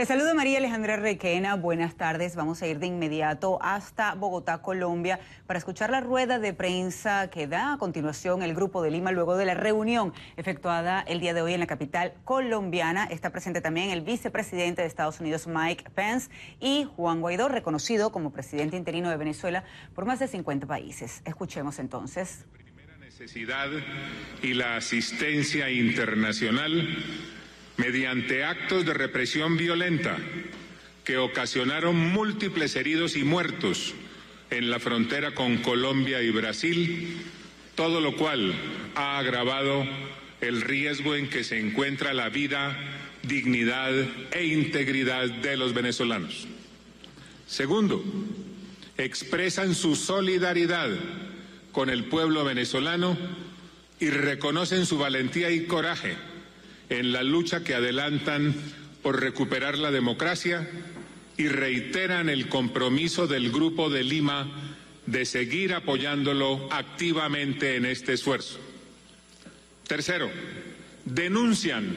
Le saludo María Alejandra Requena, buenas tardes. Vamos a ir de inmediato hasta Bogotá, Colombia, para escuchar la rueda de prensa que da a continuación el Grupo de Lima luego de la reunión efectuada el día de hoy en la capital colombiana. Está presente también el vicepresidente de Estados Unidos, Mike Pence, y Juan Guaidó, reconocido como presidente interino de Venezuela por más de 50 países. Escuchemos entonces. La primera necesidad y la asistencia internacional mediante actos de represión violenta que ocasionaron múltiples heridos y muertos en la frontera con Colombia y Brasil, todo lo cual ha agravado el riesgo en que se encuentra la vida, dignidad e integridad de los venezolanos. Segundo, expresan su solidaridad con el pueblo venezolano y reconocen su valentía y coraje en la lucha que adelantan por recuperar la democracia y reiteran el compromiso del Grupo de Lima de seguir apoyándolo activamente en este esfuerzo. Tercero, denuncian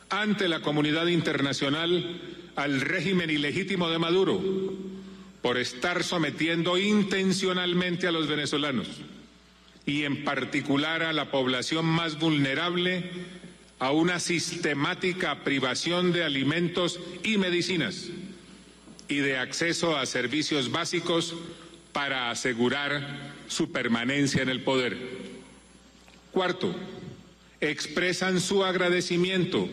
ante la comunidad internacional al régimen ilegítimo de Maduro por estar sometiendo intencionalmente a los venezolanos y en particular a la población más vulnerable a una sistemática privación de alimentos y medicinas y de acceso a servicios básicos para asegurar su permanencia en el poder. Cuarto, expresan su agradecimiento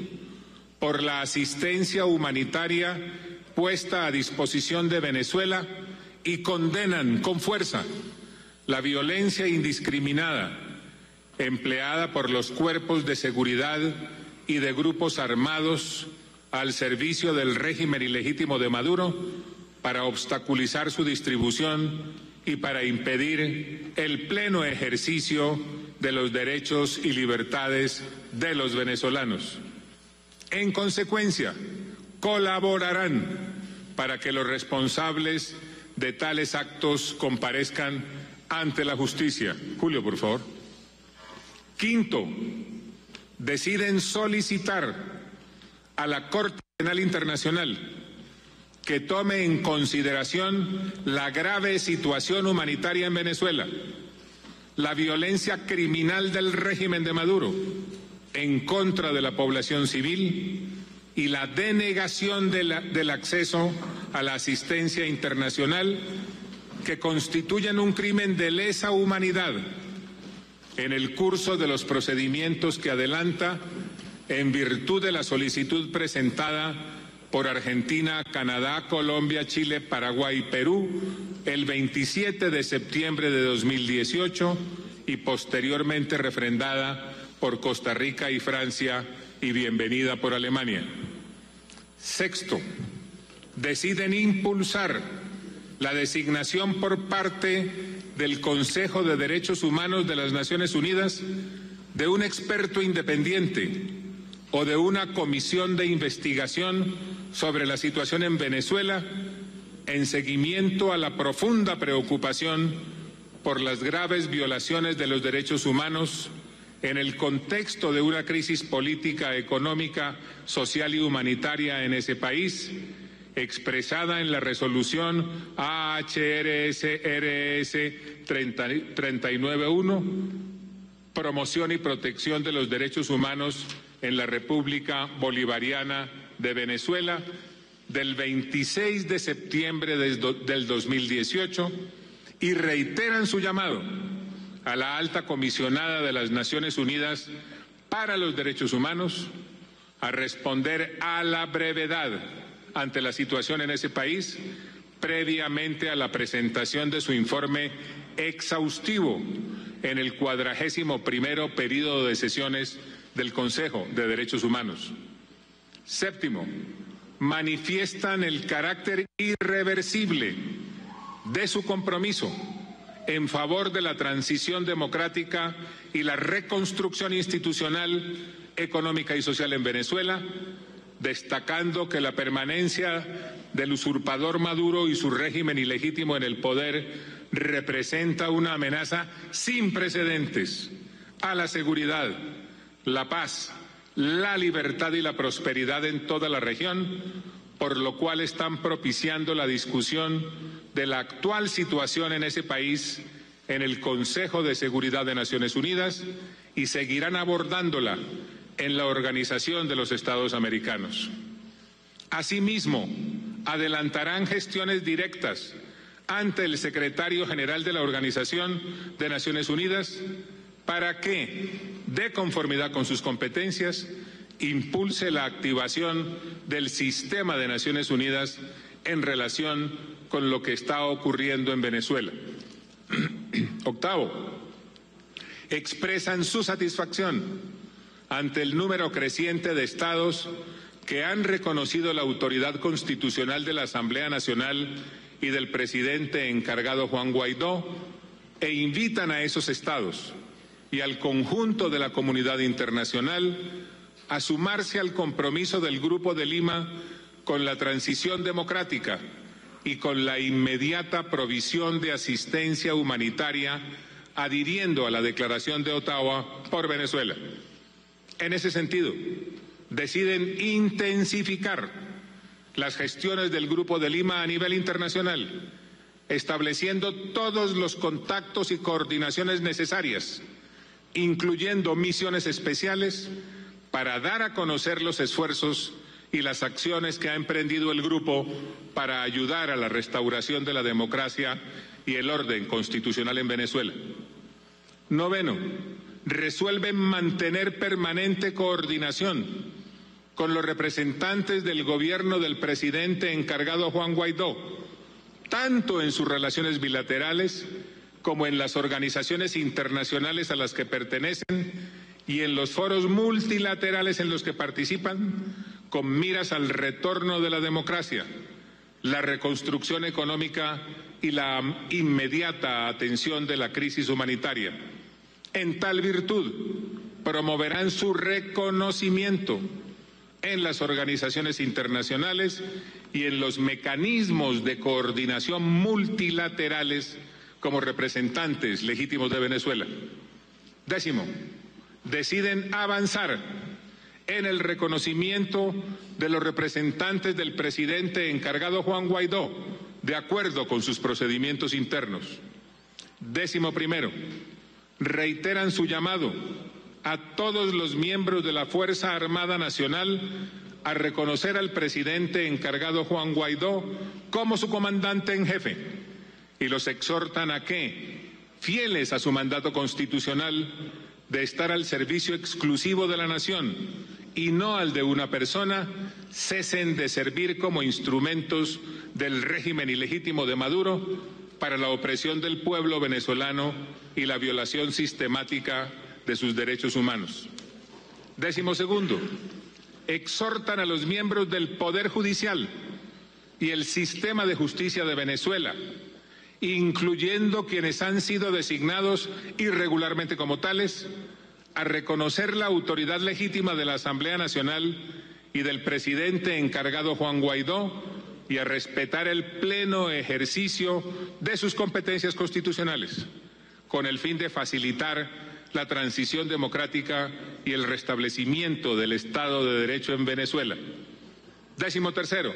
por la asistencia humanitaria puesta a disposición de Venezuela y condenan con fuerza la violencia indiscriminada empleada por los cuerpos de seguridad y de grupos armados al servicio del régimen ilegítimo de Maduro para obstaculizar su distribución y para impedir el pleno ejercicio de los derechos y libertades de los venezolanos. En consecuencia, colaborarán para que los responsables de tales actos comparezcan ante la justicia. Julio, por favor. Quinto, deciden solicitar a la Corte Penal Internacional que tome en consideración la grave situación humanitaria en Venezuela, la violencia criminal del régimen de Maduro en contra de la población civil y la denegación del acceso a la asistencia internacional que constituyen un crimen de lesa humanidad en el curso de los procedimientos que adelanta en virtud de la solicitud presentada por Argentina, Canadá, Colombia, Chile, Paraguay y Perú el 27 de septiembre de 2018 y posteriormente refrendada por Costa Rica y Francia y bienvenida por Alemania. Sexto, deciden impulsar la designación por parte del Consejo de Derechos Humanos de las Naciones Unidas de un experto independiente o de una comisión de investigación sobre la situación en Venezuela en seguimiento a la profunda preocupación por las graves violaciones de los derechos humanos en el contexto de una crisis política, económica, social y humanitaria en ese país, expresada en la resolución AHRS-RS 391, promoción y protección de los derechos humanos en la República Bolivariana de Venezuela, del 26 de septiembre del 2018, y reiteran su llamado a la alta comisionada de las Naciones Unidas para los Derechos Humanos a responder a la brevedad ante la situación en ese país, previamente a la presentación de su informe exhaustivo en el 41º período de sesiones del Consejo de Derechos Humanos. Séptimo, manifiestan el carácter irreversible de su compromiso en favor de la transición democrática y la reconstrucción institucional, económica y social en Venezuela, destacando que la permanencia del usurpador Maduro y su régimen ilegítimo en el poder representa una amenaza sin precedentes a la seguridad, la paz, la libertad y la prosperidad en toda la región, por lo cual están propiciando la discusión de la actual situación en ese país en el Consejo de Seguridad de Naciones Unidas y seguirán abordándola en la Organización de los Estados Americanos. Asimismo, adelantarán gestiones directas ante el secretario general de la Organización de Naciones Unidas para que, de conformidad con sus competencias, impulse la activación del sistema de Naciones Unidas en relación con lo que está ocurriendo en Venezuela. Octavo, expresan su satisfacción ante el número creciente de estados que han reconocido la autoridad constitucional de la Asamblea Nacional y del presidente encargado Juan Guaidó e invitan a esos estados y al conjunto de la comunidad internacional a sumarse al compromiso del Grupo de Lima con la transición democrática y con la inmediata provisión de asistencia humanitaria, adhiriendo a la Declaración de Ottawa por Venezuela. En ese sentido, deciden intensificar las gestiones del Grupo de Lima a nivel internacional, estableciendo todos los contactos y coordinaciones necesarias, incluyendo misiones especiales para dar a conocer los esfuerzos y las acciones que ha emprendido el grupo para ayudar a la restauración de la democracia y el orden constitucional en Venezuela. Noveno, resuelven mantener permanente coordinación con los representantes del gobierno del presidente encargado Juan Guaidó, tanto en sus relaciones bilaterales como en las organizaciones internacionales a las que pertenecen y en los foros multilaterales en los que participan, con miras al retorno de la democracia, la reconstrucción económica y la inmediata atención de la crisis humanitaria. En tal virtud, promoverán su reconocimiento en las organizaciones internacionales y en los mecanismos de coordinación multilaterales como representantes legítimos de Venezuela. Décimo, deciden avanzar en el reconocimiento de los representantes del presidente encargado Juan Guaidó, de acuerdo con sus procedimientos internos. Décimo primero, reiteran su llamado a todos los miembros de la Fuerza Armada Nacional a reconocer al presidente encargado Juan Guaidó como su comandante en jefe y los exhortan a que, fieles a su mandato constitucional de estar al servicio exclusivo de la nación y no al de una persona, cesen de servir como instrumentos del régimen ilegítimo de Maduro para la opresión del pueblo venezolano y la violación sistemática de sus derechos humanos. Décimo segundo, exhortan a los miembros del Poder Judicial y el sistema de justicia de Venezuela, incluyendo quienes han sido designados irregularmente como tales, a reconocer la autoridad legítima de la Asamblea Nacional y del presidente encargado Juan Guaidó y a respetar el pleno ejercicio de sus competencias constitucionales, con el fin de facilitar la transición democrática y el restablecimiento del Estado de Derecho en Venezuela. Décimo tercero,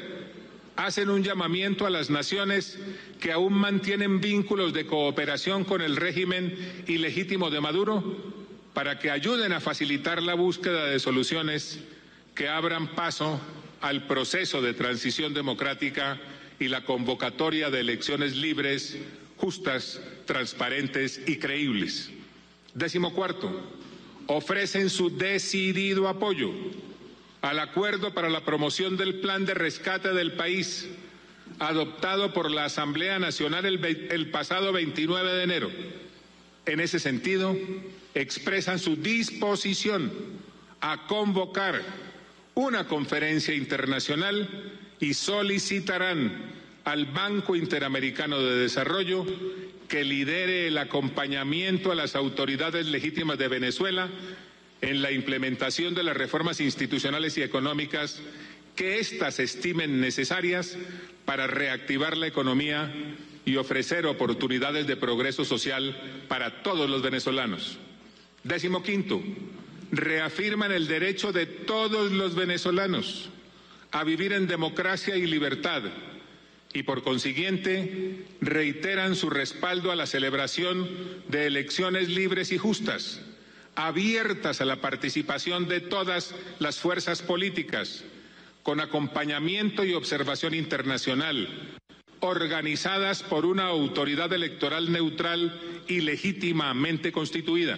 hacen un llamamiento a las naciones que aún mantienen vínculos de cooperación con el régimen ilegítimo de Maduro para que ayuden a facilitar la búsqueda de soluciones que abran paso al proceso de transición democrática y la convocatoria de elecciones libres, justas, transparentes y creíbles. Décimo cuarto, ofrecen su decidido apoyo al acuerdo para la promoción del plan de rescate del país, adoptado por la Asamblea Nacional el pasado 29 de enero. En ese sentido, expresan su disposición a convocar una conferencia internacional y solicitarán al Banco Interamericano de Desarrollo que lidere el acompañamiento a las autoridades legítimas de Venezuela en la implementación de las reformas institucionales y económicas que éstas estimen necesarias para reactivar la economía y ofrecer oportunidades de progreso social para todos los venezolanos. Décimo quinto, reafirman el derecho de todos los venezolanos a vivir en democracia y libertad y, por consiguiente, reiteran su respaldo a la celebración de elecciones libres y justas, abiertas a la participación de todas las fuerzas políticas, con acompañamiento y observación internacional, organizadas por una autoridad electoral neutral y legítimamente constituida.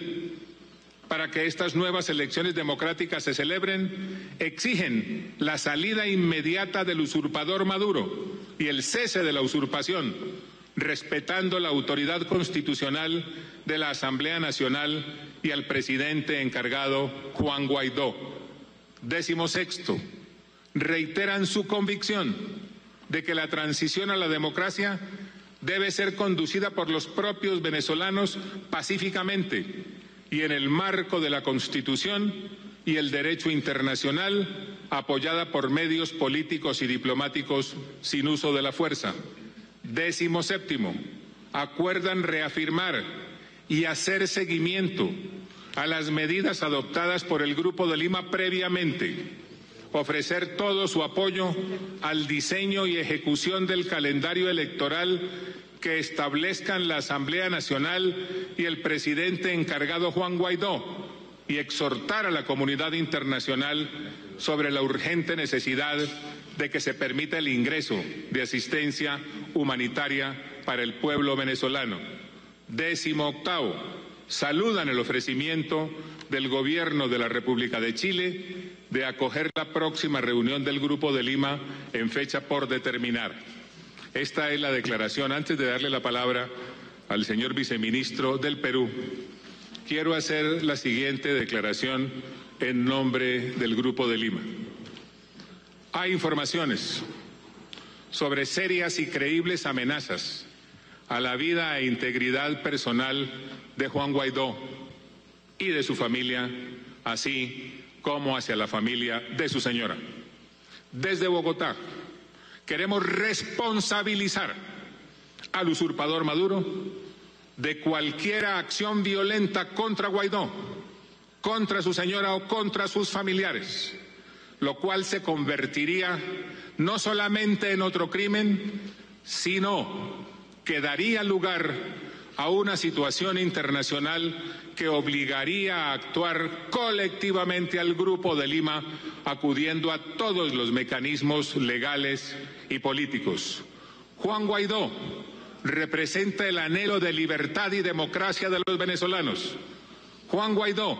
Para que estas nuevas elecciones democráticas se celebren, exigen la salida inmediata del usurpador Maduro y el cese de la usurpación, respetando la autoridad constitucional de la Asamblea Nacional y al presidente encargado, Juan Guaidó. 16. Reiteran su convicción de que la transición a la democracia debe ser conducida por los propios venezolanos pacíficamente y en el marco de la Constitución y el derecho internacional, apoyada por medios políticos y diplomáticos sin uso de la fuerza. 17. Acuerdan reafirmar y hacer seguimiento a las medidas adoptadas por el Grupo de Lima previamente, ofrecer todo su apoyo al diseño y ejecución del calendario electoral que establezcan la Asamblea Nacional y el presidente encargado Juan Guaidó, y exhortar a la comunidad internacional sobre la urgente necesidad de que se permita el ingreso de asistencia humanitaria para el pueblo venezolano. 18. Saludan el ofrecimiento del Gobierno de la República de Chile de acoger la próxima reunión del Grupo de Lima en fecha por determinar. Esta es la declaración. Antes de darle la palabra al señor viceministro del Perú, quiero hacer la siguiente declaración en nombre del Grupo de Lima. Hay informaciones sobre serias y creíbles amenazas a la vida e integridad personal de Juan Guaidó y de su familia, así como hacia la familia de su señora. Desde Bogotá queremos responsabilizar al usurpador Maduro de cualquier acción violenta contra Guaidó, contra su señora o contra sus familiares, lo cual se convertiría no solamente en otro crimen, sino que daría lugar a una situación internacional que obligaría a actuar colectivamente al Grupo de Lima, acudiendo a todos los mecanismos legales y políticos. Juan Guaidó representa el anhelo de libertad y democracia de los venezolanos. Juan Guaidó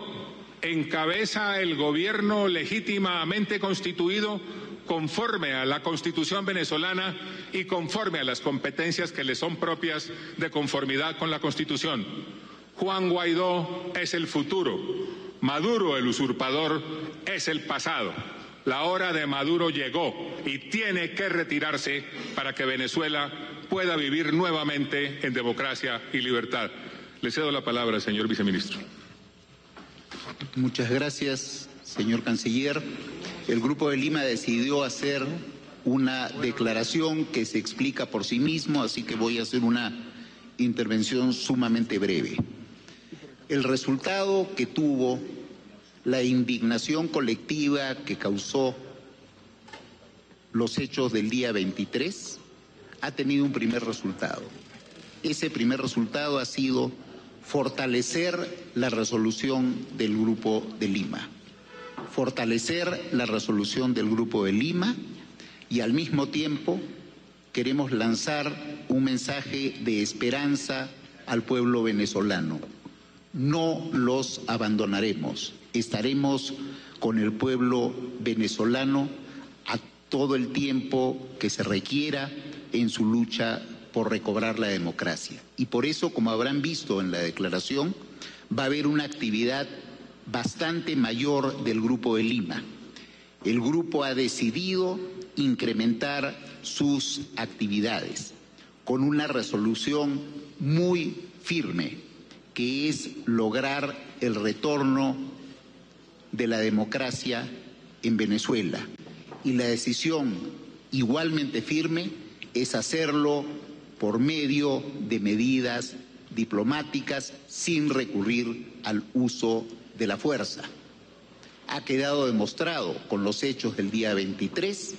encabeza el gobierno legítimamente constituido conforme a la Constitución venezolana y conforme a las competencias que le son propias de conformidad con la Constitución. Juan Guaidó es el futuro, Maduro, el usurpador, es el pasado. La hora de Maduro llegó y tiene que retirarse para que Venezuela pueda vivir nuevamente en democracia y libertad. Le cedo la palabra, señor viceministro. Muchas gracias, señor canciller. El Grupo de Lima decidió hacer una declaración que se explica por sí mismo, así que voy a hacer una intervención sumamente breve. El resultado que tuvo la indignación colectiva que causó los hechos del día 23 ha tenido un primer resultado. Ese primer resultado ha sido fortalecer la resolución del Grupo de Lima. Fortalecer la resolución del Grupo de Lima y al mismo tiempo queremos lanzar un mensaje de esperanza al pueblo venezolano. No los abandonaremos, estaremos con el pueblo venezolano a todo el tiempo que se requiera en su lucha por recobrar la democracia. Y por eso, como habrán visto en la declaración, va a haber una actividad bastante mayor del Grupo de Lima. El grupo ha decidido incrementar sus actividades con una resolución muy firme, que es lograr el retorno de la democracia en Venezuela. Y la decisión igualmente firme es hacerlo por medio de medidas diplomáticas sin recurrir al uso de la fuerza. Ha quedado demostrado con los hechos del día 23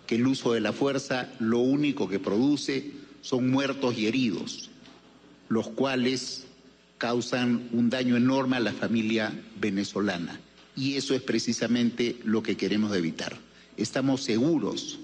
que el uso de la fuerza lo único que produce son muertos y heridos, los cuales causan un daño enorme a la familia venezolana. Y eso es precisamente lo que queremos evitar. Estamos seguros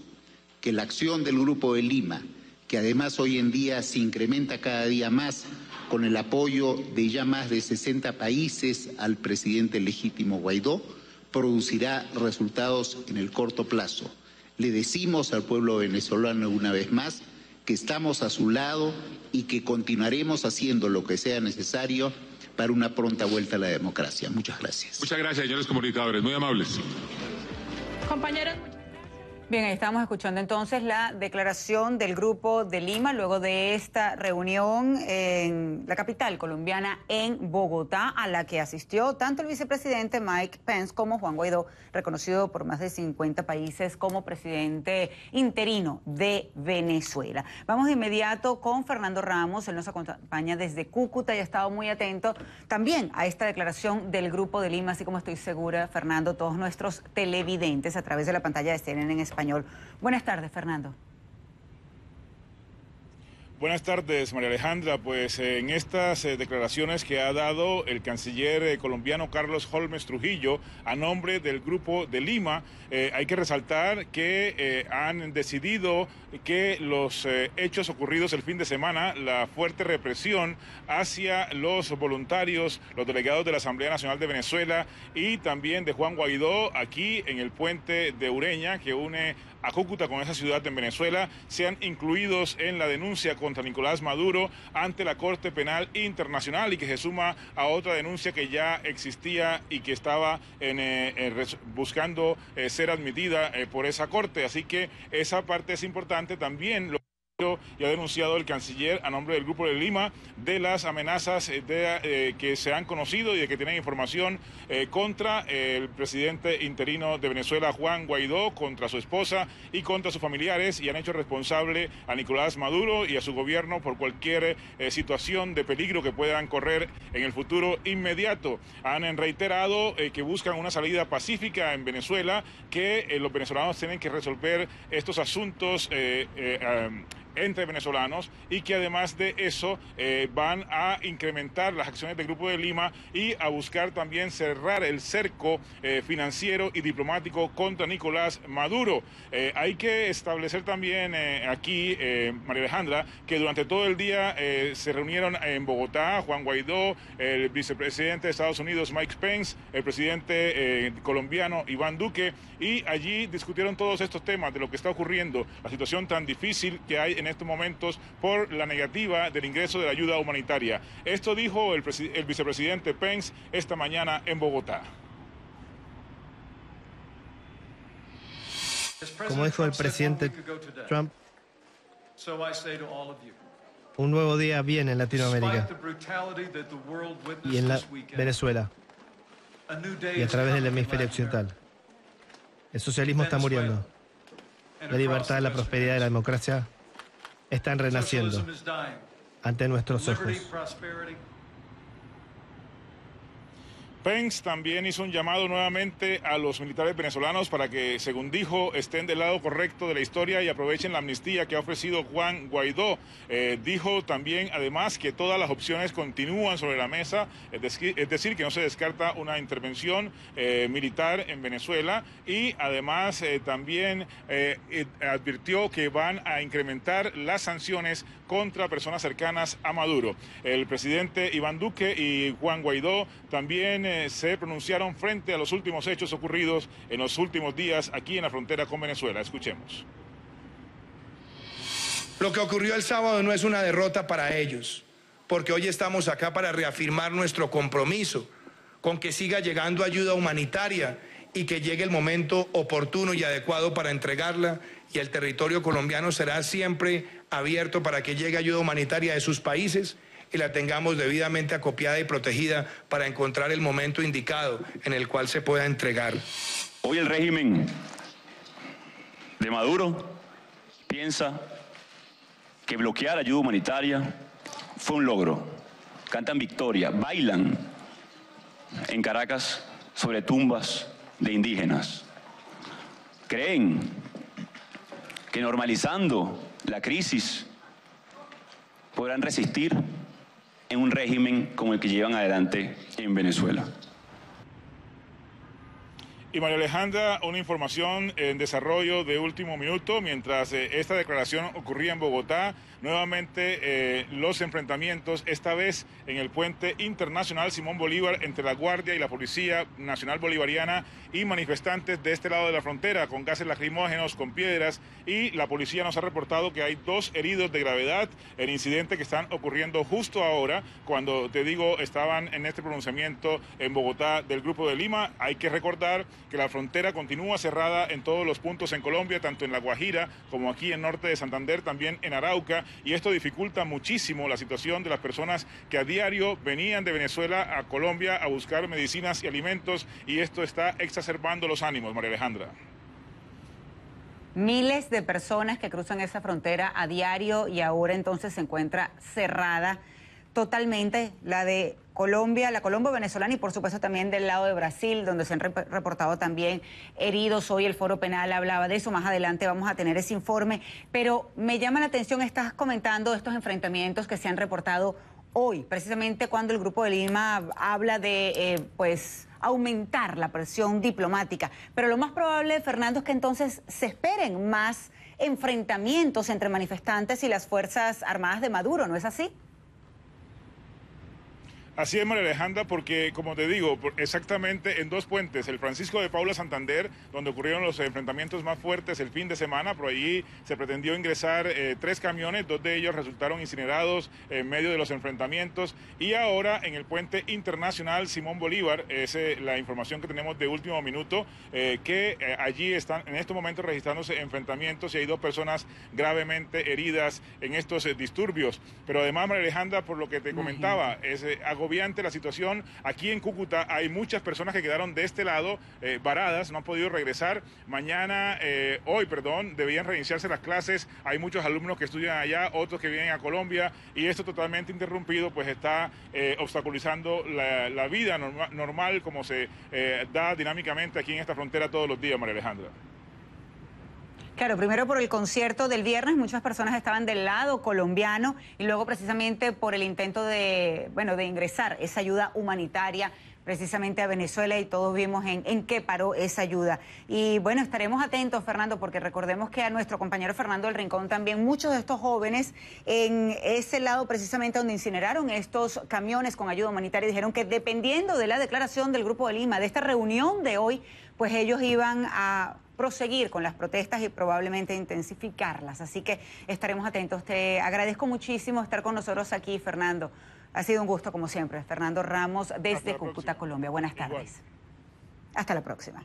que la acción del Grupo de Lima, que además hoy en día se incrementa cada día más con el apoyo de ya más de 60 países al presidente legítimo Guaidó, producirá resultados en el corto plazo. Le decimos al pueblo venezolano una vez más que estamos a su lado y que continuaremos haciendo lo que sea necesario para una pronta vuelta a la democracia. Muchas gracias. Muchas gracias, señores comunicadores, muy amables. Compañeros. Bien, ahí estamos escuchando entonces la declaración del Grupo de Lima luego de esta reunión en la capital colombiana, en Bogotá, a la que asistió tanto el vicepresidente Mike Pence como Juan Guaidó, reconocido por más de 50 países como presidente interino de Venezuela. Vamos de inmediato con Fernando Ramos, él nos acompaña desde Cúcuta y ha estado muy atento también a esta declaración del Grupo de Lima, así como estoy segura, Fernando, todos nuestros televidentes a través de la pantalla de CNN en español. Buenas tardes, Fernando. Buenas tardes, María Alejandra. Pues en estas declaraciones que ha dado el canciller colombiano Carlos Holmes Trujillo a nombre del Grupo de Lima, hay que resaltar que han decidido que los hechos ocurridos el fin de semana, la fuerte represión hacia los voluntarios, los delegados de la Asamblea Nacional de Venezuela y también de Juan Guaidó aquí en el puente de Ureña que une a Cúcuta con esa ciudad en Venezuela, sean incluidos en la denuncia contra Nicolás Maduro ante la Corte Penal Internacional y que se suma a otra denuncia que ya existía y que estaba buscando ser admitida por esa Corte. Así que esa parte es importante también. Y ha denunciado el canciller a nombre del Grupo de Lima de las amenazas que se han conocido y de que tienen información contra el presidente interino de Venezuela, Juan Guaidó, contra su esposa y contra sus familiares, y han hecho responsable a Nicolás Maduro y a su gobierno por cualquier situación de peligro que puedan correr en el futuro inmediato. Han reiterado que buscan una salida pacífica en Venezuela, que los venezolanos tienen que resolver estos asuntos entre venezolanos y que además de eso van a incrementar las acciones del Grupo de Lima y a buscar también cerrar el cerco financiero y diplomático contra Nicolás Maduro. Hay que establecer también aquí, María Alejandra, que durante todo el día se reunieron en Bogotá Juan Guaidó, el vicepresidente de Estados Unidos Mike Pence, el presidente colombiano Iván Duque, y allí discutieron todos estos temas de lo que está ocurriendo, la situación tan difícil que hay en estos momentos por la negativa del ingreso de la ayuda humanitaria. Esto dijo el vicepresidente Pence esta mañana en Bogotá. Como dijo el presidente Trump, un nuevo día viene en Latinoamérica y en Venezuela y a través del hemisferio occidental. El socialismo está muriendo. La libertad, la prosperidad y la democracia están renaciendo ante nuestros ojos. Pence también hizo un llamado nuevamente a los militares venezolanos para que, según dijo, estén del lado correcto de la historia y aprovechen la amnistía que ha ofrecido Juan Guaidó. Dijo también, además, que todas las opciones continúan sobre la mesa, es decir, que no se descarta una intervención militar en Venezuela, y además también advirtió que van a incrementar las sanciones contra personas cercanas a Maduro. El presidente Iván Duque y Juan Guaidó también se pronunciaron frente a los últimos hechos ocurridos en los últimos días aquí en la frontera con Venezuela. Escuchemos. Lo que ocurrió el sábado no es una derrota para ellos, porque hoy estamos acá para reafirmar nuestro compromiso con que siga llegando ayuda humanitaria y que llegue el momento oportuno y adecuado para entregarla, y el territorio colombiano será siempre abierto para que llegue ayuda humanitaria de sus países y la tengamos debidamente acopiada y protegida para encontrar el momento indicado en el cual se pueda entregar. Hoy el régimen de Maduro piensa que bloquear ayuda humanitaria fue un logro. Cantan victoria, bailan en Caracas sobre tumbas de indígenas. ¿Creen que normalizando la crisis podrán resistir en un régimen como el que llevan adelante en Venezuela? Y María Alejandra, una información en desarrollo de último minuto. Mientras esta declaración ocurría en Bogotá, nuevamente los enfrentamientos, esta vez en el puente internacional Simón Bolívar, entre la Guardia y la Policía Nacional Bolivariana y manifestantes de este lado de la frontera, con gases lacrimógenos, con piedras, y la policía nos ha reportado que hay 2 heridos de gravedad en incidentes que están ocurriendo justo ahora, cuando, te digo, estaban en este pronunciamiento en Bogotá del Grupo de Lima. Hay que recordar que la frontera continúa cerrada en todos los puntos en Colombia, tanto en La Guajira como aquí en norte de Santander, también en Arauca, y esto dificulta muchísimo la situación de las personas que a diario venían de Venezuela a Colombia a buscar medicinas y alimentos, y esto está exacerbando los ánimos, María Alejandra. Miles de personas que cruzan esa frontera a diario y ahora entonces se encuentra cerrada totalmente la de Colombia, la colombo-venezolana, y por supuesto también del lado de Brasil, donde se han reportado también heridos. Hoy el Foro Penal hablaba de eso, más adelante vamos a tener ese informe, pero me llama la atención, estás comentando estos enfrentamientos que se han reportado hoy, precisamente cuando el Grupo de Lima habla de pues aumentar la presión diplomática, pero lo más probable, Fernando, es que entonces se esperen más enfrentamientos entre manifestantes y las Fuerzas Armadas de Maduro, ¿no es así? Así es, María Alejandra, porque, como te digo, exactamente en 2 puentes, el Francisco de Paula Santander, donde ocurrieron los enfrentamientos más fuertes el fin de semana, por allí se pretendió ingresar 3 camiones, 2 de ellos resultaron incinerados en medio de los enfrentamientos, y ahora en el puente internacional Simón Bolívar, es la información que tenemos de último minuto, que allí están en estos momentos registrándose enfrentamientos y hay 2 personas gravemente heridas en estos disturbios. Pero además, María Alejandra, por lo que te comentaba, es agobiante la situación. Aquí en Cúcuta hay muchas personas que quedaron de este lado varadas, no han podido regresar. Hoy, debían reiniciarse las clases. Hay muchos alumnos que estudian allá, otros que vienen a Colombia, y esto totalmente interrumpido, pues está obstaculizando la vida normal como se da dinámicamente aquí en esta frontera todos los días, María Alejandra. Claro, primero por el concierto del viernes, muchas personas estaban del lado colombiano, y luego precisamente por el intento de ingresar esa ayuda humanitaria precisamente a Venezuela, y todos vimos en qué paró esa ayuda. Y bueno, estaremos atentos, Fernando, porque recordemos que a nuestro compañero Fernando del Rincón también, muchos de estos jóvenes en ese lado precisamente donde incineraron estos camiones con ayuda humanitaria, dijeron que dependiendo de la declaración del Grupo de Lima, de esta reunión de hoy, pues ellos iban a proseguir con las protestas y probablemente intensificarlas. Así que estaremos atentos. Te agradezco muchísimo estar con nosotros aquí, Fernando. Ha sido un gusto, como siempre. Fernando Ramos, desde Cúcuta, Colombia. Buenas tardes. Hasta la próxima.